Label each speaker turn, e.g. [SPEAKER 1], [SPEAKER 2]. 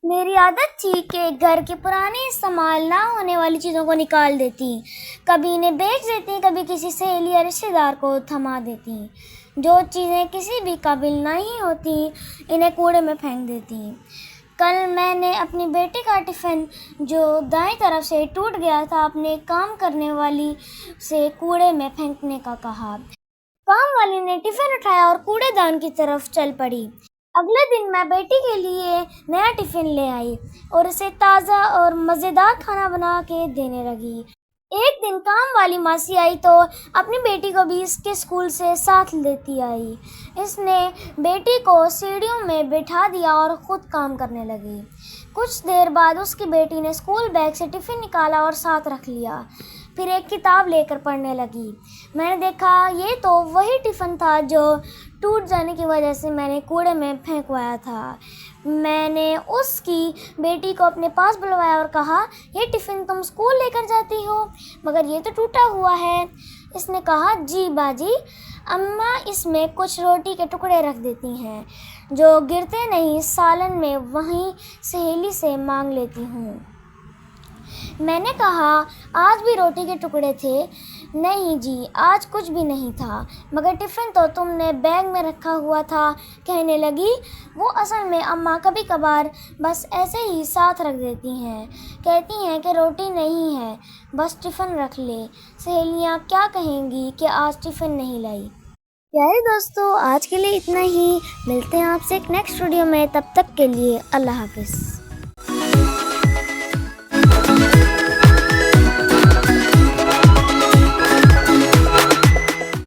[SPEAKER 1] میری عادت تھی کہ گھر کے پرانے استعمال نہ ہونے والی چیزوں کو نکال دیتی، کبھی انہیں بیچ دیتی، کبھی کسی سہیلی یا رشتہ دار کو تھما دیتی۔ جو چیزیں کسی بھی قابل نہیں ہوتی انہیں کوڑے میں پھینک دیتی۔ کل میں نے اپنی بیٹی کا ٹفن جو دائیں طرف سے ٹوٹ گیا تھا اپنے کام کرنے والی سے کوڑے میں پھینکنے کا کہا۔ کام والی نے ٹفن اٹھایا اور کوڑے دان کی طرف چل پڑی۔ اگلے دن میں بیٹی کے لیے نیا ٹفن لے آئی اور اسے تازہ اور مزیدار کھانا بنا کے دینے لگی۔ ایک دن کام والی ماسی آئی تو اپنی بیٹی کو بھی اس کے اسکول سے ساتھ لیتی آئی۔ اس نے بیٹی کو سیڑھیوں میں بٹھا دیا اور خود کام کرنے لگی۔ کچھ دیر بعد اس کی بیٹی نے اسکول بیگ سے ٹفن نکالا اور ساتھ رکھ لیا، پھر ایک کتاب لے کر پڑھنے لگی۔ میں نے دیکھا یہ تو وہی ٹفن تھا جو ٹوٹ جانے کی وجہ سے میں نے کوڑے میں پھینکوایا تھا۔ میں نے اس کی بیٹی کو اپنے پاس بلوایا اور کہا، یہ ٹفن تم اسکول لے کر جاتی ہو مگر یہ تو ٹوٹا ہوا ہے۔ اس نے کہا، جی باجی، اماں اس میں کچھ روٹی کے ٹکڑے رکھ دیتی ہیں جو گرتے نہیں، سالن میں وہیں سہیلی سے مانگ لیتی ہوں۔ میں نے کہا، آج بھی روٹی کے ٹکڑے تھے؟ نہیں جی، آج کچھ بھی نہیں تھا، مگر ٹفن تو تم نے بیگ میں رکھا ہوا تھا۔ کہنے لگی، وہ اصل میں اماں کبھی کبھار بس ایسے ہی ساتھ رکھ دیتی ہیں، کہتی ہیں کہ روٹی نہیں ہے، بس ٹفن رکھ لے۔ سہیلیاں کیا کہیں گی کہ آج ٹفن نہیں لائی۔ پیارے دوستو، آج کے لیے اتنا ہی، ملتے ہیں آپ سے ایک نیکسٹ ویڈیو میں، تب تک کے لیے اللہ حافظ۔